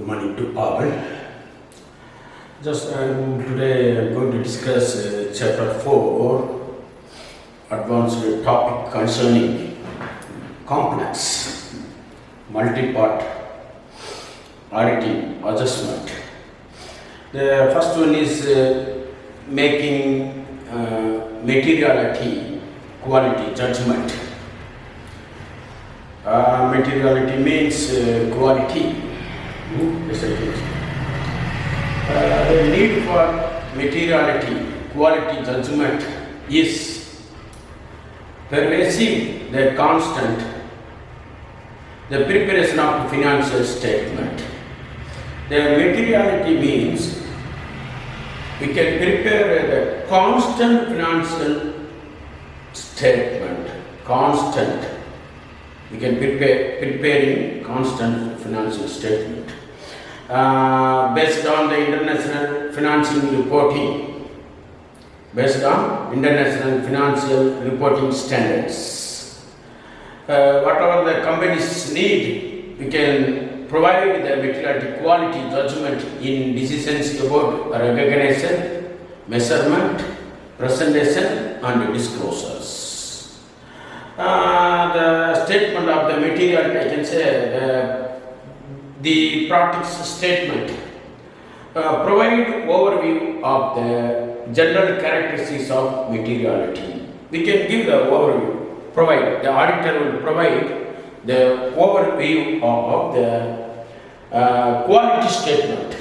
morning to all. Today I'm going to discuss Chapter 4, advanced topic concerning complex, multi-part auditing adjustment. The first one is making materiality quality judgment. Materiality means quality. The need for materiality quality judgment is pervasive, the constant, the preparation of the financial statement. The materiality means we can prepare the constant financial statement. We can preparing constant financial statement based on the international financial reporting, based on international financial reporting standards. Whatever the companies need, we can provide the materiality quality judgment in decisions about recognition, measurement, presentation, and disclosures. The statement of the materiality, I can say, the practice statement provide overview of the general characteristics of materiality. We can give the overview, the auditor will provide the overview of the quality statement.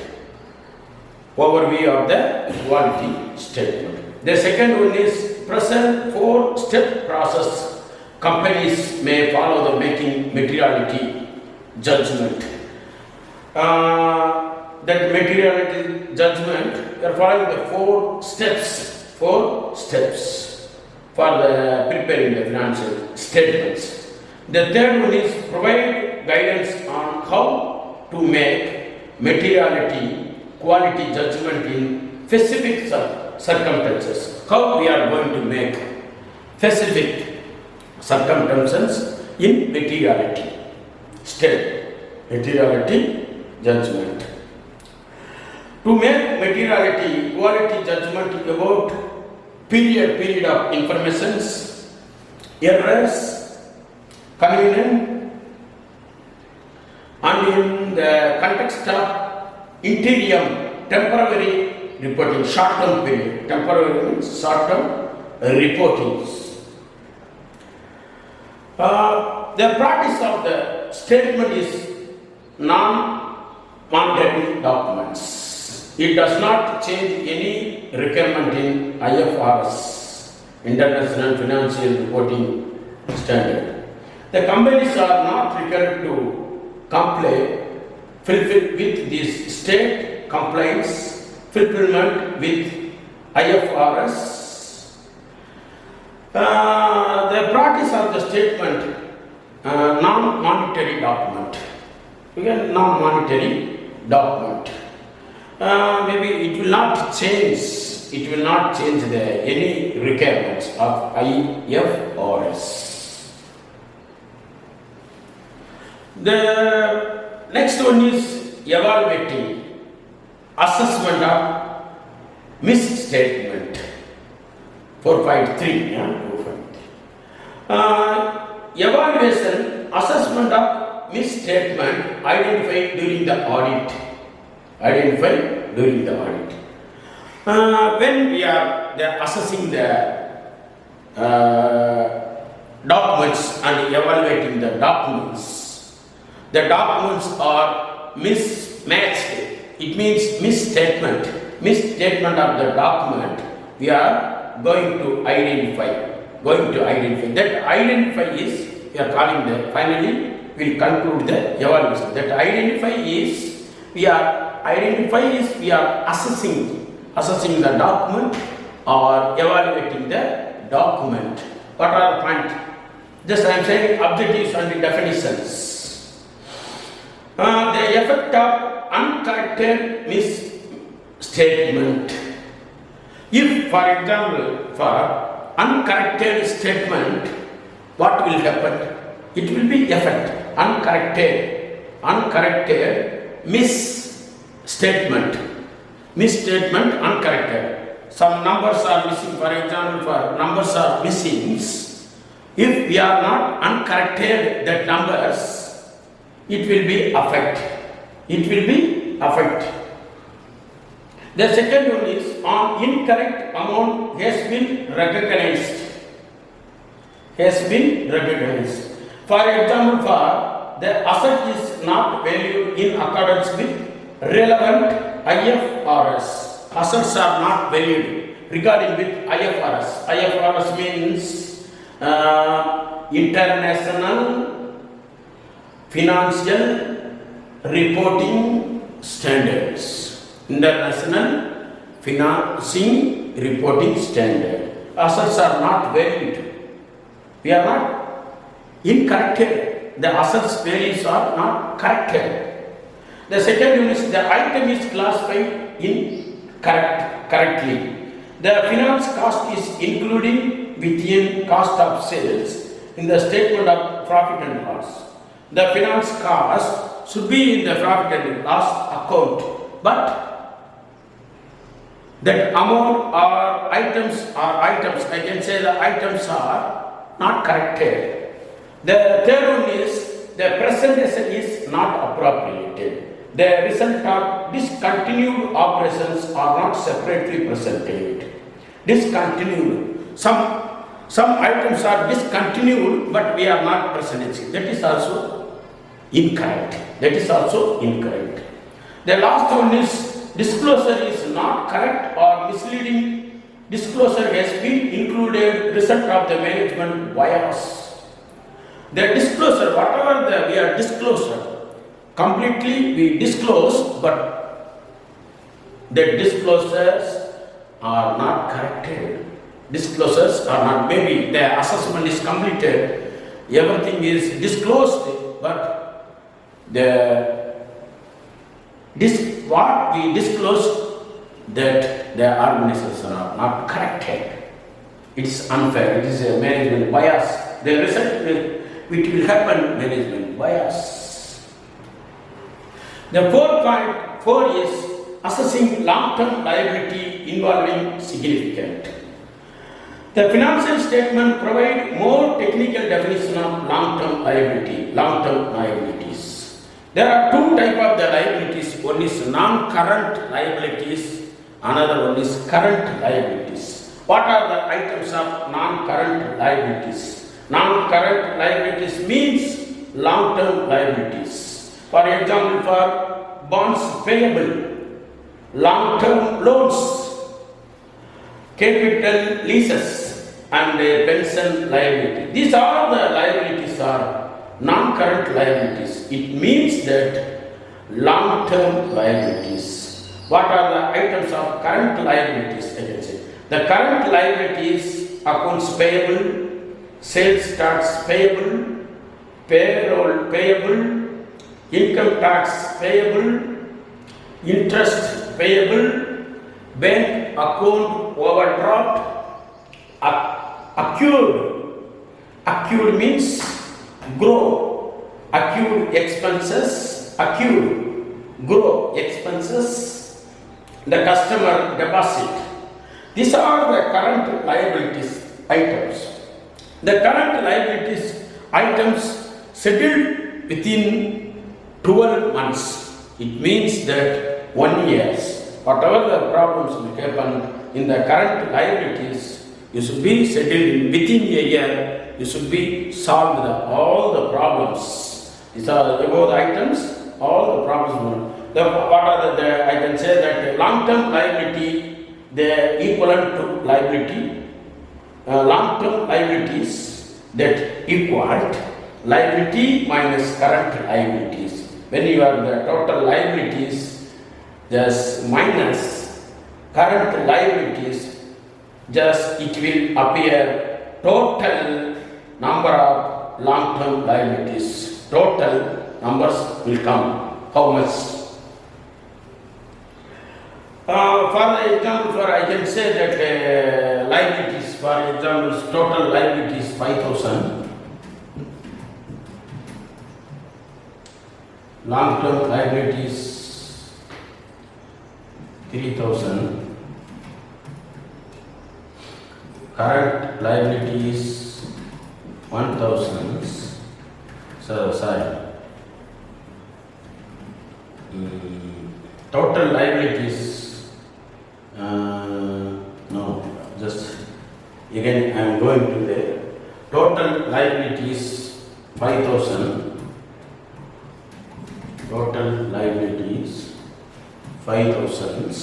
Overview of the quality statement. The second one is present 4-step process. Companies may follow the making materiality judgment. That materiality judgment, we are following the 4 steps for the preparing the financial statements. The third one is provide guidance on how to make materiality quality judgment in specific circumstances. How we are going to make specific circumstances in materiality judgment. To make materiality quality judgment about period of informations, errors, convenient, and in the context of interim temporary reporting, short-term period. Temporary means short-term reporting. The practice of the statement is non-mandatory documents. It does not change any requirement in IFRS, International Financial Reporting Standard. The companies are not required to fulfill with this state compliance fulfillment with IFRS. The practice of the statement, non-monetary document. Again, non-monetary document. Maybe it will not change. It will not change any requirements of IFRS. The next one is evaluating assessment of misstatement. 453. Evaluation, assessment of misstatement identified during the audit. When we are assessing the documents and evaluating the documents are mismatched. It means misstatement of the document. We are going to identify. That identify is, we are calling the, finally we will conclude the evaluation. That identify is, we are assessing the document or evaluating the document. What are the points? Just I am saying objectives and definitions. The effect of uncorrected misstatement. If, for example, for uncorrected statement, what will happen? It will be effect. Uncorrected misstatement, uncorrected. Some numbers are missing, for example, for numbers are missing. If we are not uncorrected that numbers, it will be affect. The second one is on incorrect amount has been recognized. For example, for the asset is not valued in accordance with relevant IFRS. Assets are not valued regarding with IFRS. IFRS means International Financial Reporting Standards. International Financing Reporting Standard. Assets are not valued. We are not incorrected. The assets values are not corrected. The second one is the item is classified correctly. The finance cost is included within cost of sales in the statement of profit and loss. The finance cost should be in the profit and loss account, but that amount or items, I can say the items are not corrected. The third one is the presentation is not appropriated. The result of discontinued operations are not separately presented. Discontinued. Some items are discontinued, but we are not presenting. That is also incorrect. The last one is disclosure is not correct or misleading. Disclosure has been included result of the management bias. The disclosure, whatever we are disclosure, completely we disclose, but the disclosures are not corrected. Disclosures are not, maybe the assessment is completed, everything is disclosed, but what we disclose, that the organizations are not corrected. It is unfair, it is a management bias. The result will happen management bias. The fourth point, 4 is assessing long-term liability involving significant. The financial statement provides more technical definition of long-term liabilities. There are two types of the liabilities. One is non-current liabilities, another one is current liabilities. What are the items of non-current liabilities? Non-current liabilities means long-term liabilities. For example, for bonds payable, long-term loans, capital leases, and pension liability. These are the liabilities are non-current liabilities. It means that long-term liabilities. What are the items of current liabilities? I can say the current liabilities: accounts payable, sales tax payable, payroll payable, income tax payable, interest payable, bank account overdraft, accrued means grow, accrued expenses, grow expenses, the customer deposit. These are the current liabilities items. The current liabilities items settled within 12 months. It means that 1 year, whatever the problems will happen in the current liabilities, you should be settled within a year. You should be solved all the problems. These are above the items, all the problems. What are I can say that long-term liability, they equivalent to liability. Long-term liabilities that equal liability minus current liabilities. When you have the total liabilities just minus current liabilities, just it will appear total number of long-term liabilities. Total numbers will come. How much? For example, I can say that liabilities, for example, total liabilities 5,000. Long-term liabilities 3,000. Current liabilities 1,000. So sorry. Total liabilities. No, just again I am going to the total liabilities 5,000. Total liabilities 5,000.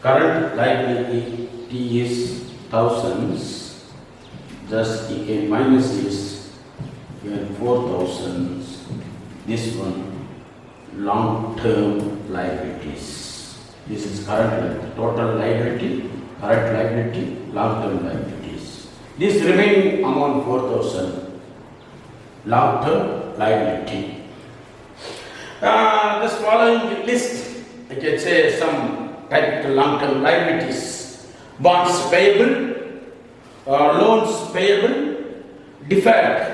Current liability is thousands. Just you can minus this. Even 4,000. This one long-term liabilities. This is current total liability, current liability, long-term liabilities. This remaining amount 4,000 long-term liability. This following list, I can say some typical long-term liabilities: bonds payable, loans payable, deferred,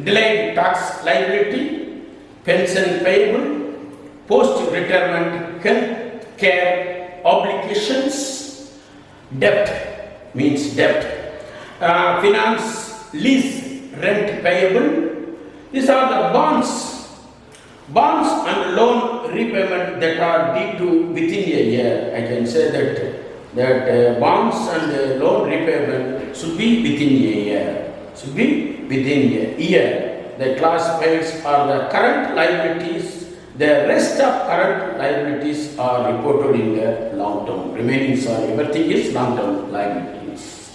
delayed tax liability, pension payable, post-retirement health care obligations, debt means debt, finance lease rent payable. These are the bonds and loan repayment that are due within a year. I can say that bonds and loan repayment should be within a year. Should be within a year. The classifiers are the current liabilities. The rest of current liabilities are reported in the long term. Remaining, everything is long term liabilities.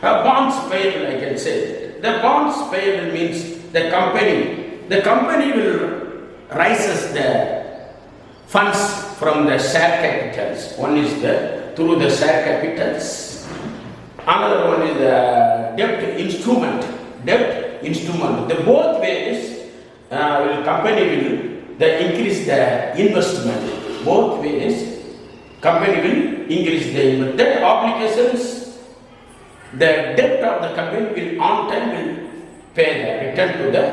Bonds payable, I can say. The bonds payable means the company will raises the funds from the share capitals. One is through the share capitals. Another one is the debt instrument. The both ways company will increase the investment. Both ways company will increase the investment. Debt obligations, the debt of the company will on time will pay the return to the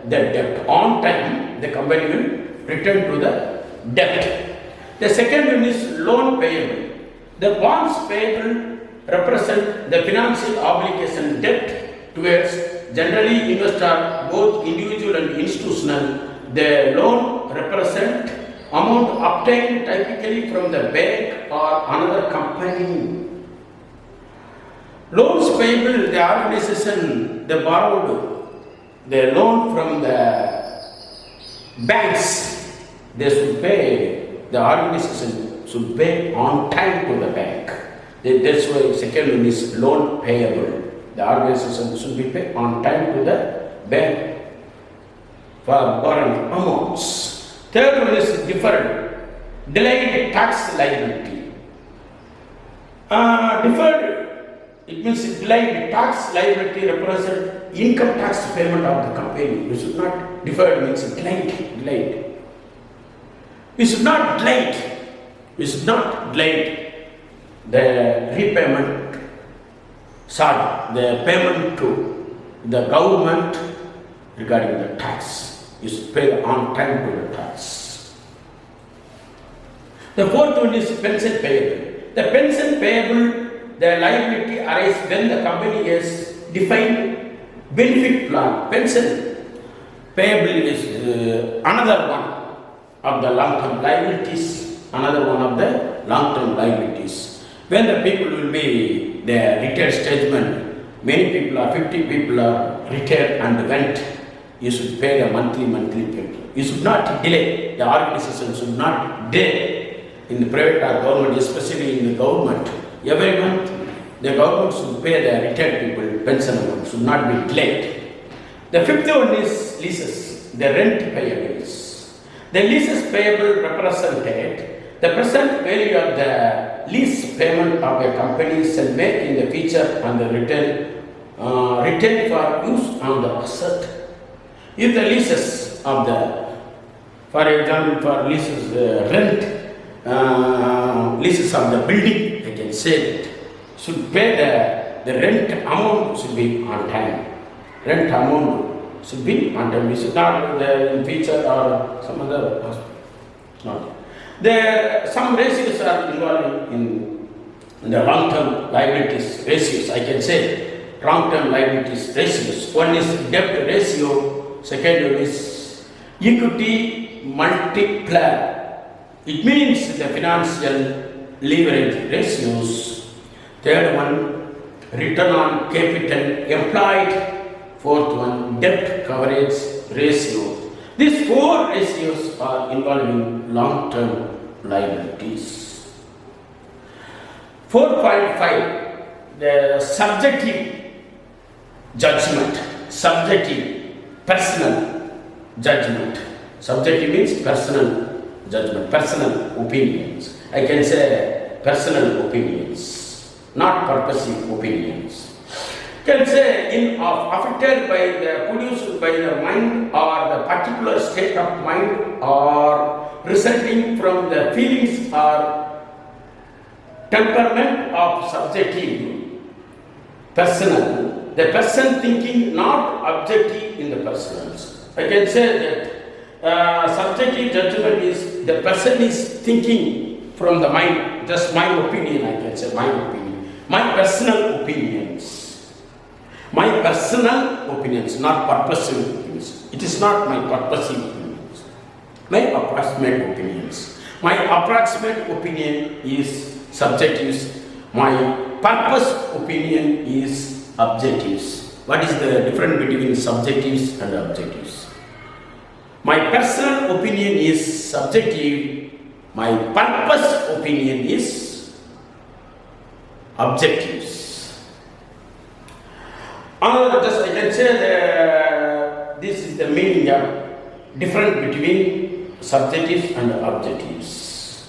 debt. On time the company will return to the debt. The second one is loan payable. The bonds payable represent the financial obligation debt towards generally investor, both individual and institutional. The loan represent amount obtained typically from the bank or another company. Loans payable, the organization, they borrowed the loan from the banks. They should pay, the organization should pay on time to the bank. That's why second one is loan payable. The organization should be paid on time to the bank for borrowing amounts. Third one is deferred, delayed tax liability. Deferred, it means delayed tax liability represent income tax payment of the company. We should not, deferred means delayed. We should not delay the repayment, the payment to the government regarding the tax. You should pay on time to the tax. The fourth one is pension payable. The pension payable, the liability arises when the company has defined benefit plan. Pension payable is another one of the long-term liabilities. When the people will be the retired stagemen, many people are 50 people are retired and went. You should pay the monthly payment. You should not delay. The organization should not delay in the private or government, especially in the government. Every month, the government should pay the retired people pension amount. Should not be delayed. The fifth one is leases, the rent payables. The leases payable represented the present value of the lease payment of a company shall make in the future and the return for use on the asset. If the leases of for example, for leases rent, leases of the building, I can say that should pay the rent amount should be on time. Rent amount should be on time. We should not in future or some other not. Some ratios are involved in the long-term liabilities ratios. I can say long-term liabilities ratios. One is debt ratio, second one is equity multiplier. It means the financial leverage ratios. Third one, return on capital employed. Fourth one, debt coverage ratio. These four ratios are involving long-term liabilities. 4.5, the subjective judgment, subjective, personal judgment. Subjective means personal judgment, personal opinions. I can say personal opinions, not purposive opinions. Can say affected by the produced by the mind or the particular state of mind or resulting from the feelings or temperament of subjective personal, the person thinking not objective in the personals. I can say that subjective judgment is the person is thinking from the mind, just my opinion. I can say my opinion, my personal opinions. My personal opinions, not purposive opinions. It is not my purposive opinions. My approximate opinions. My approximate opinion is subjectives. My purpose opinion is objectives. What is the difference between subjectives and objectives? My personal opinion is subjective. My purpose opinion is objectives. Just I can say that this is the meaning of difference between subjectives and objectives.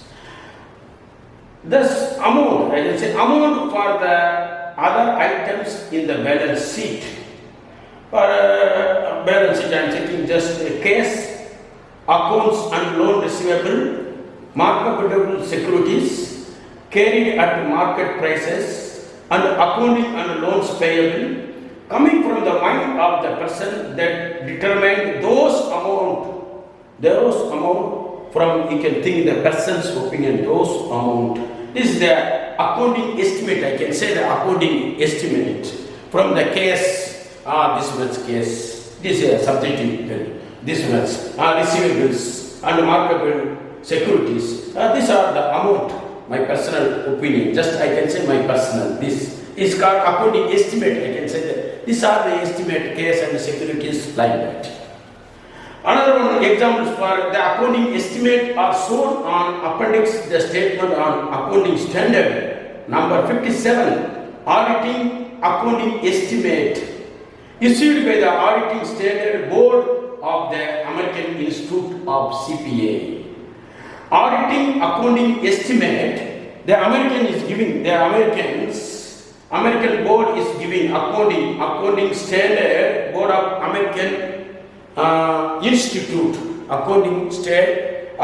Thus, amount, I can say amount for the other items in the balance sheet. For balance sheet, I am checking just a case, accounts and loan receivable, marketable securities carried at market prices, and accounting and loans payable. Coming from the mind of the person that determined those amount from, you can think the person's opinion, those amount. This is the accounting estimate, I can say the accounting estimate from the case, this much case, this is subjective, this much, receivables and marketable securities. These are the amount, my personal opinion, just I can say my personal, this is called accounting estimate, I can say that. These are the estimate case and securities like that. Another one examples for the accounting estimate are shown on appendix the statement on accounting standard number 57, auditing accounting estimate issued by the auditing standard board of the American Institute of CPA. Auditing accounting estimate, the American board is giving accounting standard board of American Institute accounting standard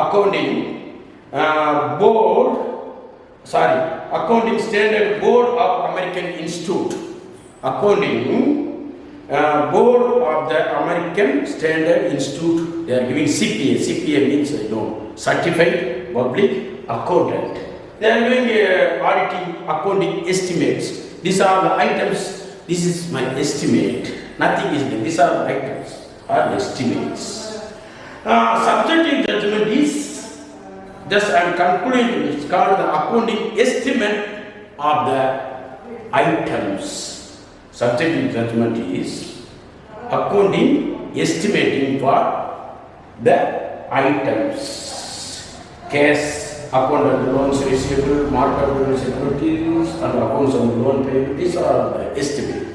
board of American Institute board of the American Standard Institute. They are giving CPA. CPA means certified public accountant. They are doing auditing accounting estimates. These are the items. This is my estimate. Nothing is there. These are the items or estimates. Subjective judgment is just I am concluding. It's called the accounting estimate of the items. Subjective judgment is accounting estimating for the items. Case. Account of loans receivable, marketable securities, and accounts of loan payable. These are the estimate.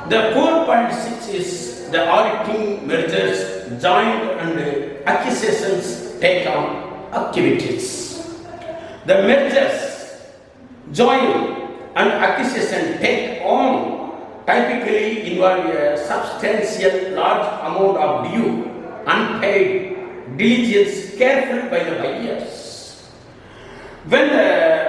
The 4.6 is the auditing mergers, joint and acquisitions take on activities. The mergers, joint and acquisition take on typically involve a substantial large amount of due, unpaid diligence careful by the buyers. When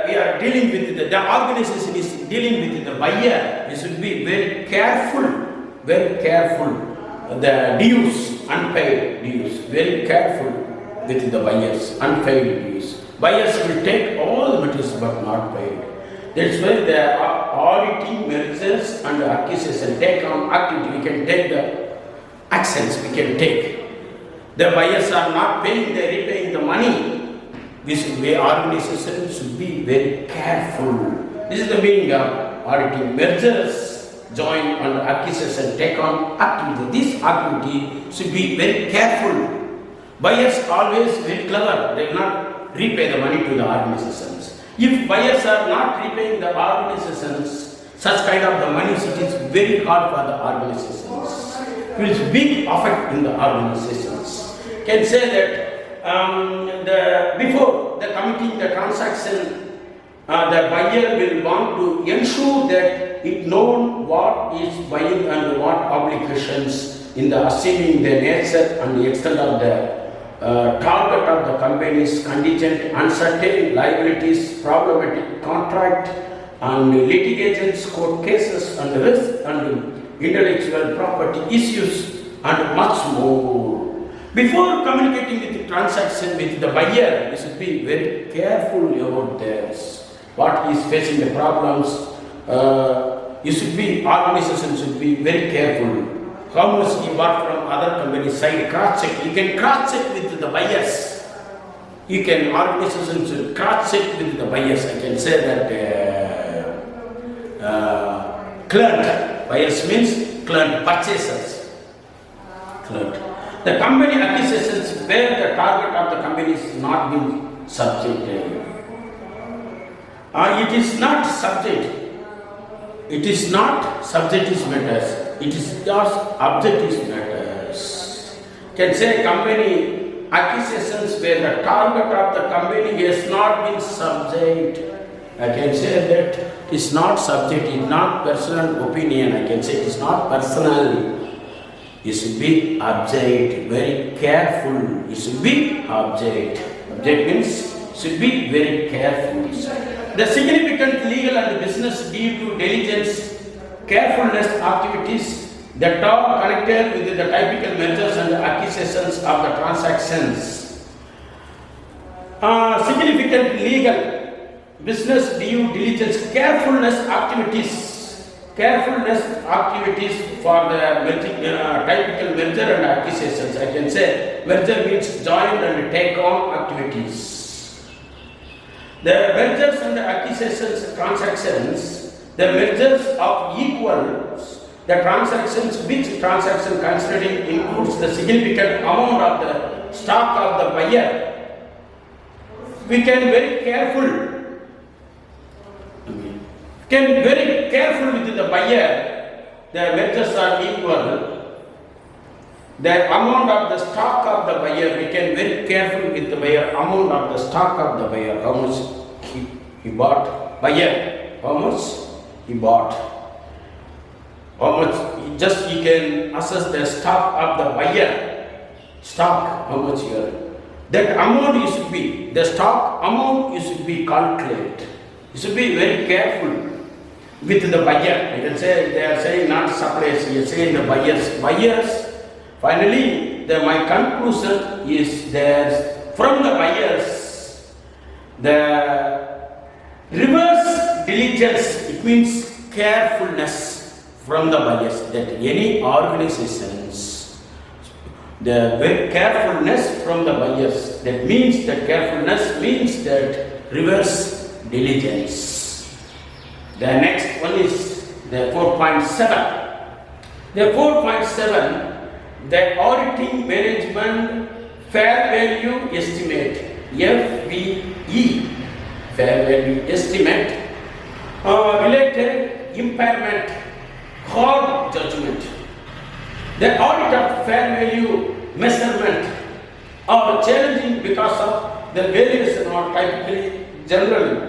we are dealing with the organization is dealing with the buyer, we should be very careful. The dues, unpaid dues, very careful with the buyers, unpaid dues. Buyers will take all the materials but not paid. That's why the auditing mergers and acquisition take on activity. We can take the actions, we can take. The buyers are not paying, they are repaying the money. This way organization should be very careful. This is the meaning of auditing. Mergers, join and acquisition take on activity. This activity should be very careful. Buyers always very clever, they will not repay the money to the organizations. If buyers are not repaying the organizations, such kind of the money, it is very hard for the organizations. It is big effect in the organizations. Can say that before the committing the transaction, the buyer will want to ensure that it known what is buying and what obligations in the assuming the nature and the extent of the target of the company's contingent, uncertain liabilities, problematic contract, and litigations, court cases, and risk and intellectual property issues, and much more. Before communicating with the transaction with the buyer, you should be very careful about this. What is facing the problems, organization should be very careful. How much you bought from other companies side, cross-check. You can cross-check with the buyers. You can, organizations should cross-check with the buyers. I can say that client, buyers means client, purchasers. Client. The company acquisitions where the target of the company is not being subjected. It is not subject. It is not subjective matters. It is just objective matters. Can say company acquisitions where the target of the company has not been subject. I can say that it is not subject, it is not personal opinion. I can say it is not personal. It should be object, very careful. It should be object. Object means should be very careful. The significant legal and business due diligence, carefulness activities that are connected with the typical mergers and acquisitions of the transactions. Significant legal business due diligence, carefulness activities for the typical merger and acquisitions. I can say merger means join and take on activities. The mergers and acquisitions transactions, the mergers of equals, the transactions which transaction considering includes the significant amount of the stock of the buyer. We can very careful with the buyer. The mergers are equal. The amount of the stock of the buyer, we can very careful with the buyer, amount of the stock of the buyer, how much he bought, buyer, how much he bought, how much, just you can assess the stock of the buyer, stock, how much you are, that amount you should be, the stock amount you should be calculate, you should be very careful with the buyer. You can say, they are saying not suppliers, you are saying the buyers. Finally, my conclusion is that from the buyers, the reverse diligence, it means carefulness from the buyers, that any organizations, the very carefulness from the buyers, that means that carefulness means that reverse diligence. The next one is the 4.7. The 4.7, the auditing management fair value estimate, FVE, fair value estimate, related impairment, hard judgment. The audit of fair value measurement are challenging because of the various typically generally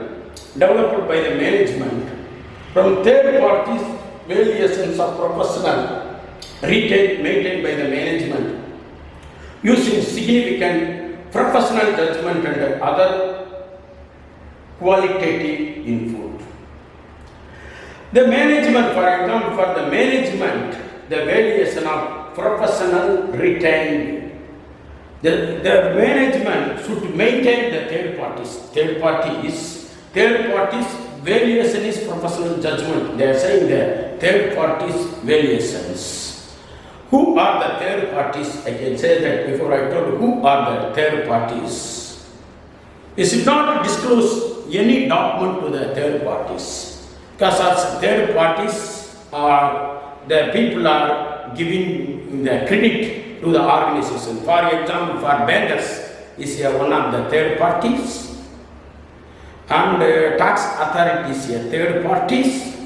developed by the management from third parties, variations of professional retail maintained by the management using significant professional judgment and other qualitative input. The management, for example, for the management, the variation of professional retained The management should maintain the third parties. Third parties valuation is professional judgment. They are saying the third parties valuations. Who are the third parties? I can say that before I told who are the third parties. You should not disclose any document to the third parties, because as third parties are the people are giving the credit to the organization. For example, for bankers is one of the third parties, and tax authorities is third parties,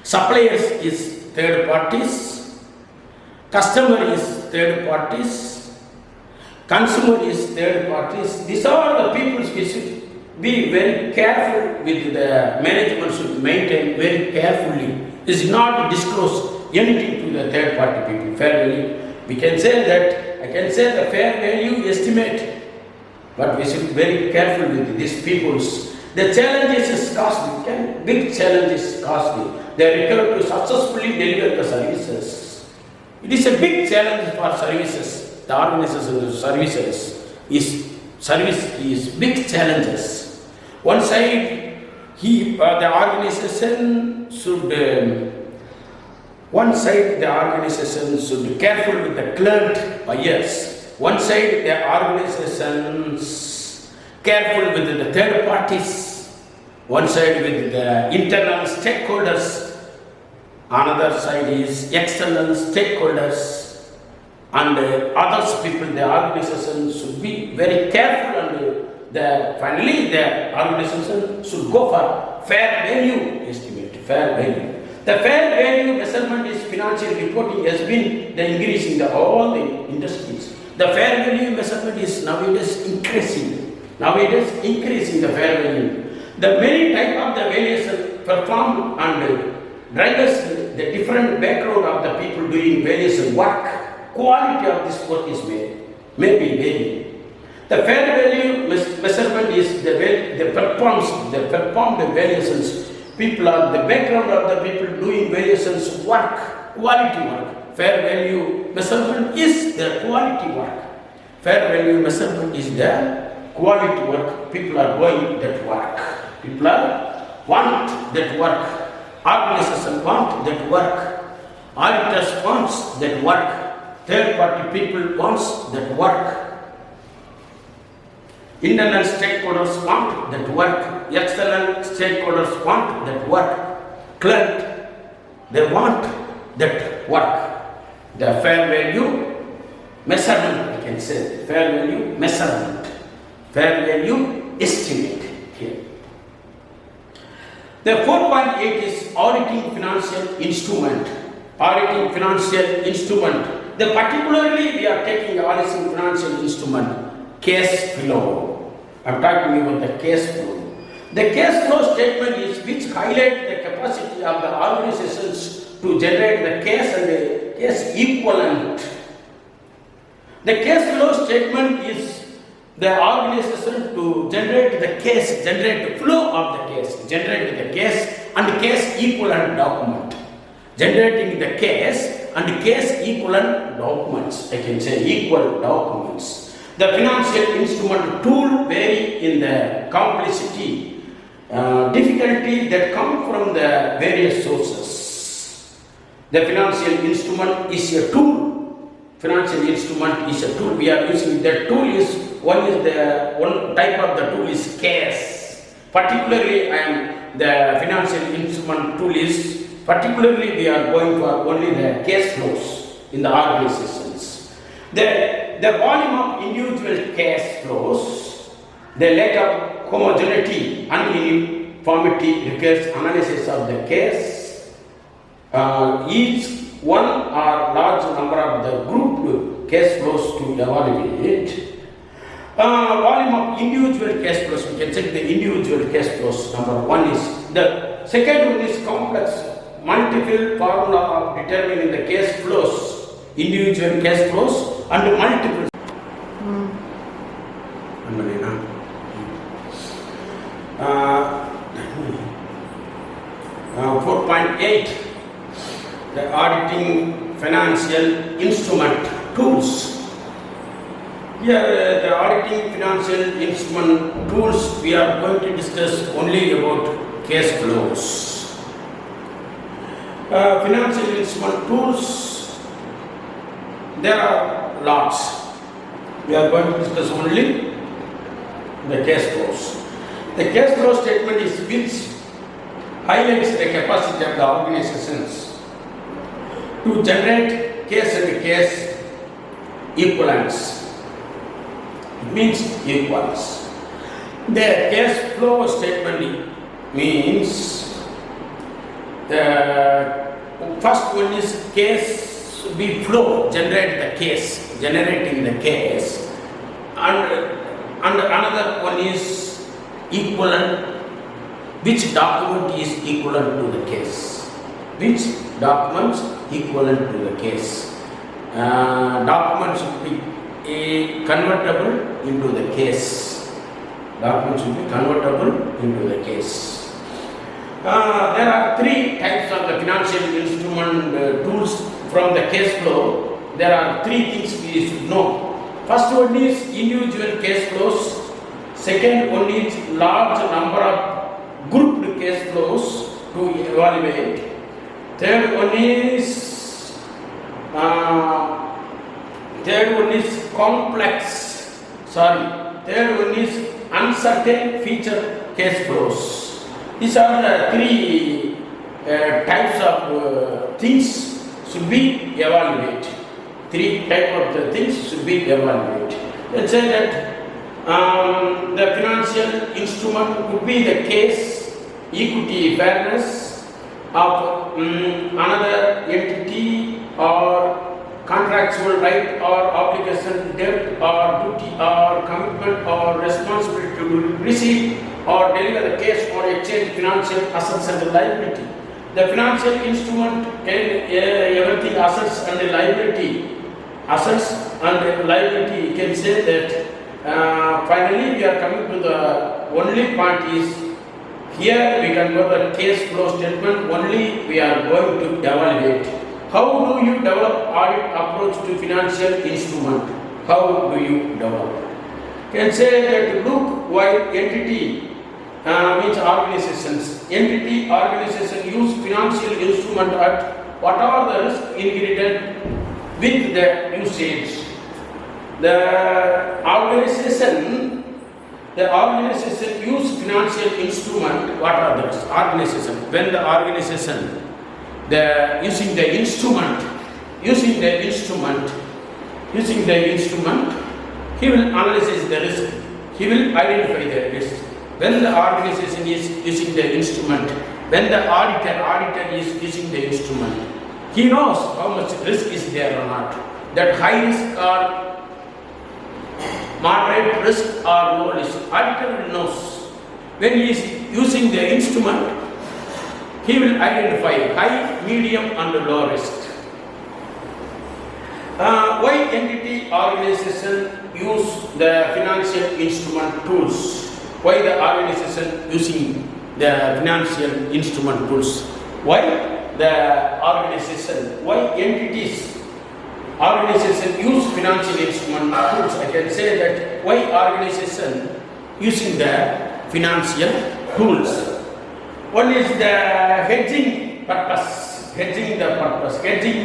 suppliers is third parties, customer is third parties, consumer is third parties. These are the people we should be very careful with. The management should maintain very carefully. Is not disclose anything to the third party people. Fair value, we can say that, I can say the fair value estimate, but we should be very careful with these peoples. The challenges is costly, big challenges costly. They are required to successfully deliver the services. It is a big challenge for services. The organization of services is big challenges. One side, the organization should be careful with the client buyers. One side, the organizations careful with the third parties. One side with the internal stakeholders. Another side is external stakeholders. And others people, the organization should be very careful, and finally the organization should go for fair value estimate. Fair value. The fair value measurement is financial reporting has been the increase in all the industries. The fair value measurement is nowadays increasing. The fair value. The many type of the valuation performed and drivers the different background of the people doing various work. Quality of this work is may be varying. The fair value measurement is the performed variations. People are the background of the people doing variations work, quality work. Fair value measurement is the quality work. Fair value measurement is the quality work. People are going that work. People want that work. Organization want that work. Auditors wants that work. Third party people wants that work. Internal stakeholders want that work. External stakeholders want that work. Client, they want that work. The fair value measurement, I can say. Fair value measurement. Fair value estimate here. The 4.8 is auditing financial instrument. Auditing financial instrument. The particularly we are taking auditing financial instrument, cash flow. I am talking about the cash flow. The cash flow statement is which highlight the capacity of the organizations to generate the cash and the cash equivalent. The cash flow statement is the organization to generate the cash, generate the flow of the cash, generate the cash and cash equivalent document. Generating the cash and cash equivalent documents, I can say equal documents. The financial instrument tool vary in the complexity, difficulty that come from the various sources. The financial instrument is a tool. Financial instrument is a tool. We are using that tool is one type of the tool is cash. Particularly, the financial instrument tool is particularly we are going for only the cash flows in the organizations. The volume of individual cash flows, the lack of homogeneity and uniformity requires analysis of the cash. Each one or large number of the group cash flows to evaluate. Volume of individual cash flows, we can check the individual cash flows. Number one is, the second one is complex multiple formula of determining the cash flows. Individual cash flows and multiple. 4.8, the auditing financial instrument tools. Here, the auditing financial instrument tools, we are going to discuss only about cash flows. Financial instrument tools, there are lots. We are going to discuss only the cash flows. The cash flow statement is which highlights the capacity of the organizations to generate cash and cash equivalents. It means equals. The cash flow statement means the first one is cash be flow, generating the cash, and another one is equivalent, which document is equivalent to the cash, which documents equivalent to the cash. Documents should be convertible into the cash. Documents should be convertible into the cash. There are three types of the financial instrument tools from the cash flow. There are three things we should know. First one is individual cash flows. Second one is large number of grouped cash flows to evaluate. Third one is complex. Third one is uncertain feature cash flows. These are the three types of things should be evaluated. Three types of the things should be evaluated. Let's say that the financial instrument could be the case, equity, fairness of another entity, or contractual right or obligation, debt or duty or commitment or responsibility to receive or deliver the cash or exchange financial assets and liability. The financial instrument can everything assets and liability. Assets and liability, you can say that finally we are coming to the only point is here we can go the cash flow statement only we are going to evaluate. How do you develop audit approach to financial instrument? How do you develop? You can say that look while entity means organizations. Entity organization use financial instrument at what are the risk ingredient with the usage. The organization use financial instrument. What are the risks? Organization. When the organization using the instrument, he will analyze the risk. He will identify the risk. When the organization is using the instrument, when the auditor is using the instrument, he knows how much risk is there or not. That high risk or moderate risk or low risk. Auditor knows. When he is using the instrument, he will identify high, medium and low risk. Why entity organization use the financial instrument tools? Why the organization using the financial instrument tools? Why entities organization use financial instrument tools? I can say that why organization using the financial tools? One is the hedging purpose. Hedging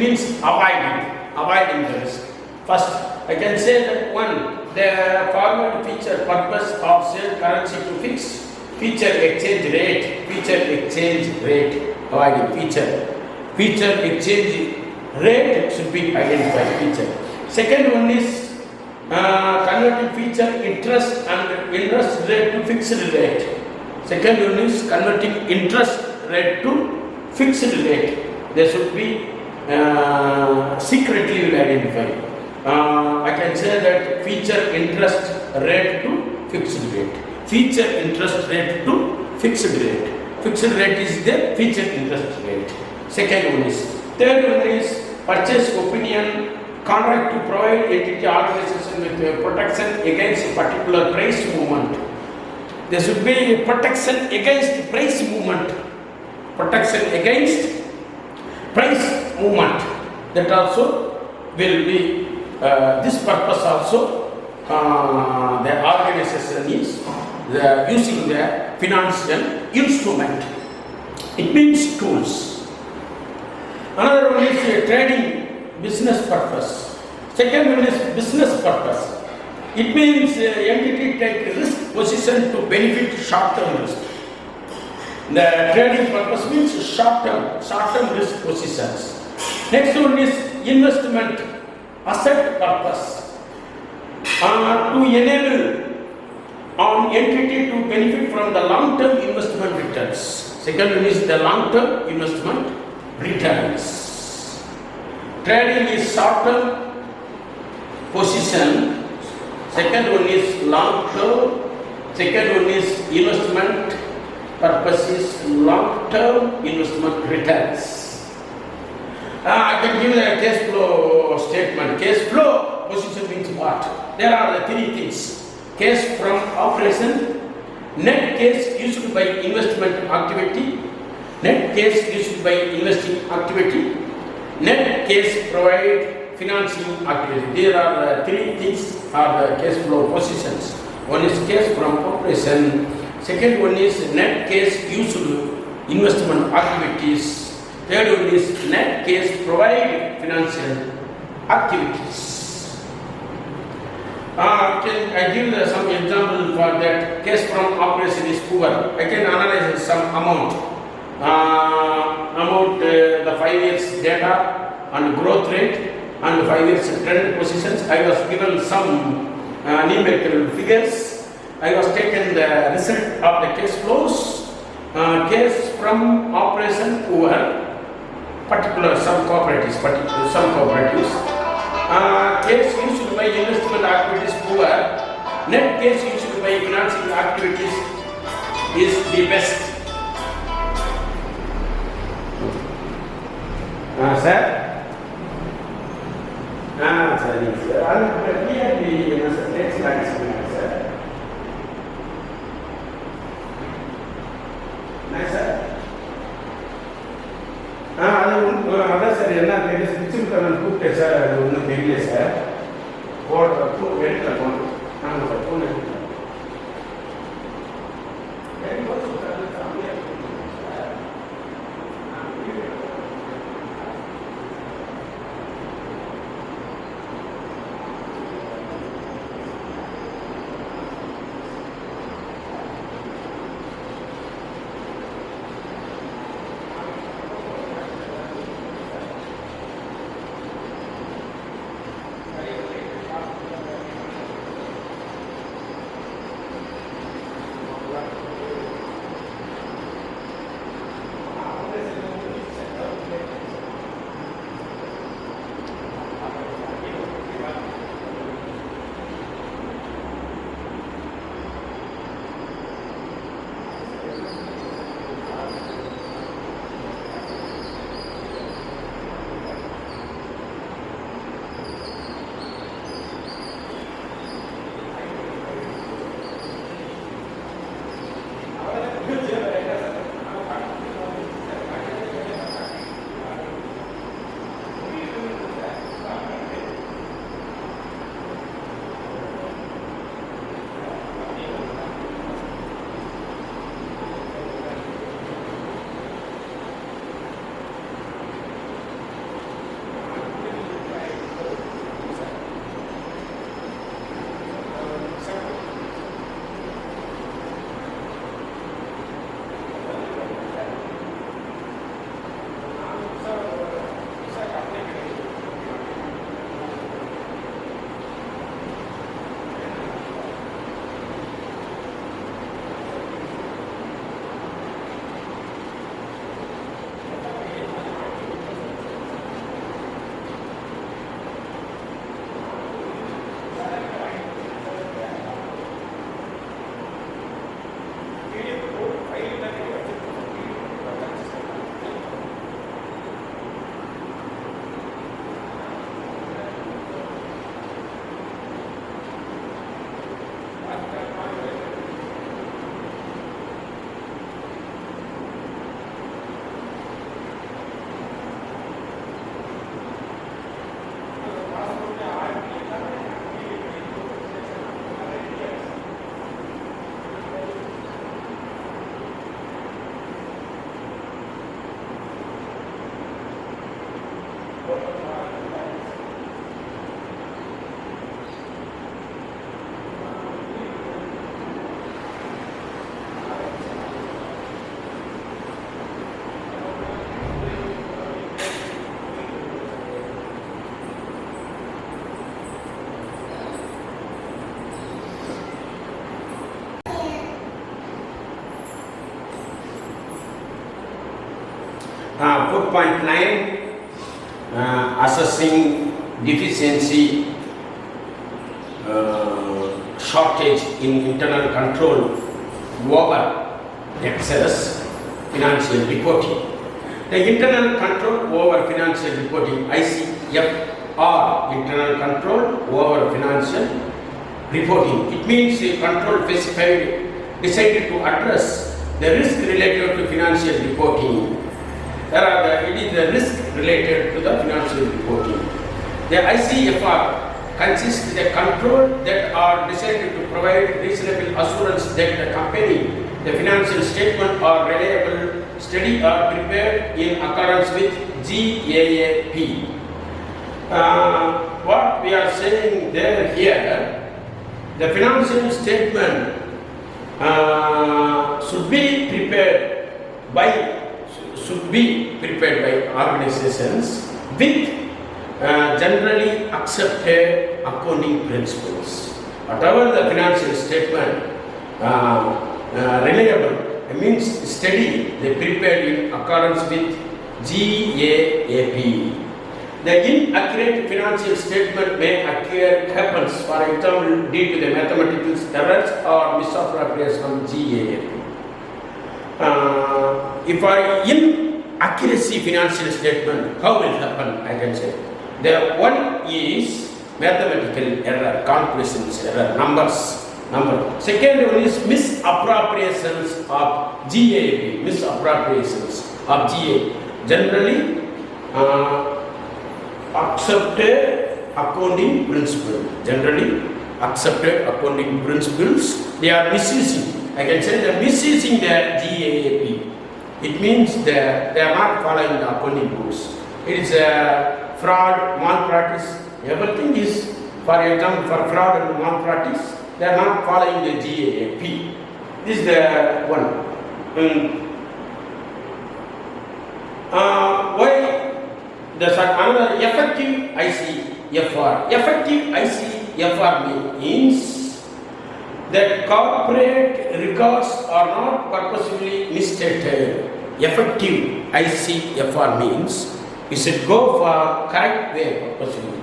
means avoiding the risk. First, I can say that one, the forward feature purpose of sale currency to fix feature exchange rate. Avoiding feature exchange rate should be identified. Second one is converting feature interest rate to fixed rate. Second one is converting interest rate to fixed rate. They should be secretly identified. I can say that feature interest rate to fixed rate. Feature interest rate to fixed rate. Fixed rate is the feature interest rate. Second one is. Third one is purchase opinion contract to provide entity organization with protection against particular price movement. There should be protection against price movement. That also will be this purpose also the organization is using the financial instrument. It means tools. Another one is trading business purpose. Second one is business purpose. It means entity take risk position to benefit short-term risk. The trading purpose means short-term risk positions. Next one is investment asset purpose. To enable an entity to benefit from the long-term investment returns. Second one is the long-term investment returns. Trading is short-term position. Second one is long-term. Second one is investment purpose is long-term investment returns. I can give a cash flow statement. Cash flow position means what? There are the three things. Cash from operation, net cash used by investment activity, net cash used by investing activity, net cash provide financing activity. There are the three things are the cash flow positions. One is cash from operation, second one is net cash used investment activities, third one is net cash provide financial activities. I give some example for that. Cash from operation is poor. I can analyze some amount. The 5 years data and growth rate and 5 years trend positions. I was given some numerical figures. I was taken the result of the cash flows. Cash from operation poor, some cooperatives. Cash used by investment activities poor. Net cash used by financing activities is the best. Sir? Sorry, sir. I'll clearly next slide, sir. Nice, sir. அதான் sir என்ன தெரியல பிச்சுக்காரன் கூப்பிட்டேன் sir அது ஒன்றும் தெரியல sir எடுக்கல phone ஆமாம் sir phone எடுக்கல 4.9, assessing deficiency, shortage in internal control over excess financial reporting. The internal control over financial reporting, ICFR, internal control over financial reporting. It means the control decided to address the risk related to financial reporting. It is the risk related to the financial reporting. The ICFR consists of the control that are decided to provide reasonable assurance that the company, the financial statement are reliable, steady or prepared in accordance with GAAP. What we are saying there here, the financial statement should be prepared by organizations with generally accepted accounting principles. Whatever the financial statement reliable, it means steady, they prepared in accordance with GAAP. The inaccurate financial statement may happens, for example, due to the mathematical errors or misappropriation of GAAP. If I inaccuracy financial statement, how will happen? I can say. The one is mathematical error, calculations error, numbers. Second one is misappropriations of GAAP, misappropriations of GA. Generally accepted accounting principle. Generally accepted accounting principles. They are misusing. I can say they are misusing the GAAP. It means they are not following the accounting rules. It is a fraud, malpractice. Everything is, for example, for fraud and malpractice, they are not following the GAAP. This is the one. Why? There's another effective ICFR. Effective ICFR means that corporate records are not purposefully misstated. Effective ICFR means you should go for correct way purposefully.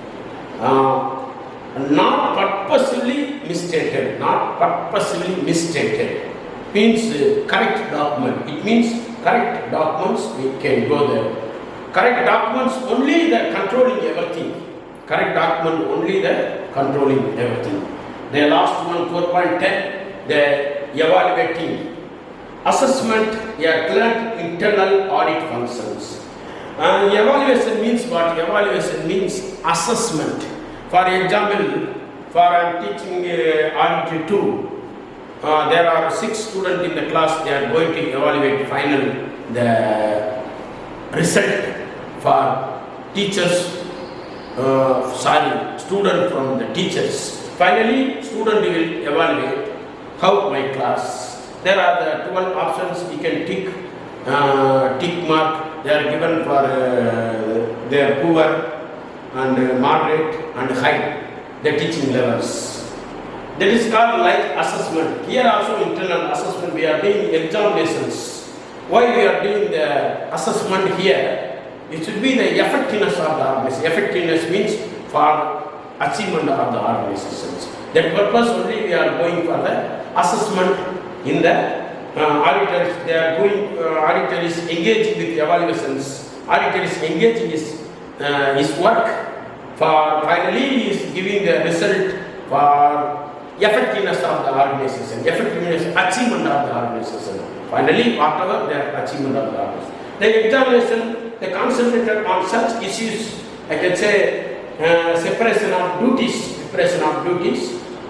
Not purposefully misstated. Not purposefully misstated means correct document. It means correct documents we can go there. Correct documents only the controlling everything. Correct document only the controlling everything. The last one, 4.10, the evaluating assessment, clear internal audit functions. Evaluation means what? Evaluation means assessment. For example, for I am teaching Audit II, there are 6 students in the class. They are going to evaluate final the result for teachers. Student from the teachers. Finally, student will evaluate how my class. There are the 12 options you can tick mark. They are given for their poor and moderate and high, the teaching levels. That is called like assessment. Here also internal assessment, we are doing examinations. Why we are doing the assessment here? It should be the effectiveness of the organization. Effectiveness means for achievement of the organizations. That purpose only we are going for the assessment in the auditors. They are going, auditor is engaged with evaluations. Auditor is engaged in his work for finally he is giving the result for effectiveness of the organization, effectiveness, achievement of the organization. Finally, whatever the achievement of the organization. The examination, they concentrated on such issues, I can say separation of duties,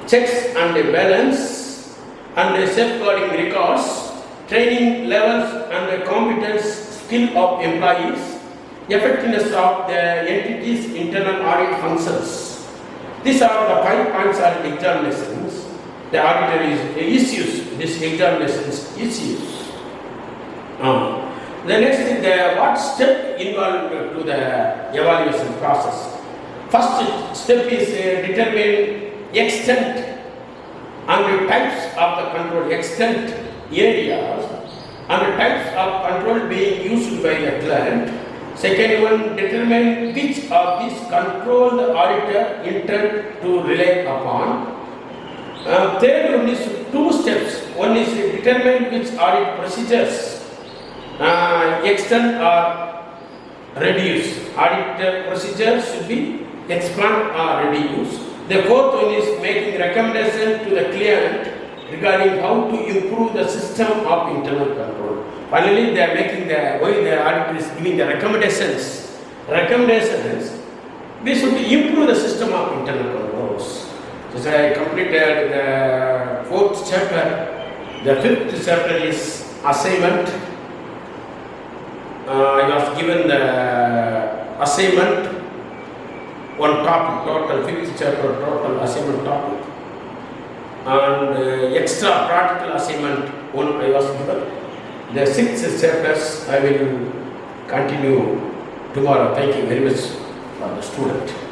checks and balance, and safeguarding records, training levels and competence, skill of employees, effectiveness of the entity's internal audit functions. These are the 5 points of examinations. The auditor issues these examinations issues. The next is what step involved to the evaluation process. First step is determine extent and types of the control, extent areas and the types of control being used by the client. Second one, determine which of these control the auditor intend to rely upon. Third one is two steps. One is determine which audit procedures extend or reduce. Audit procedures should be expand or reduce. The fourth one is making recommendation to the client regarding how to improve the system of internal control. Finally, they are making why the auditor is giving the recommendations. We should improve the system of internal controls. So I completed the fourth chapter. The fifth chapter is assignment. I was given the assignment, one topic, total fifth chapter, total assignment topic, and extra practical assignment one I was given. The sixth chapters I will continue tomorrow. Thank you very much for the student.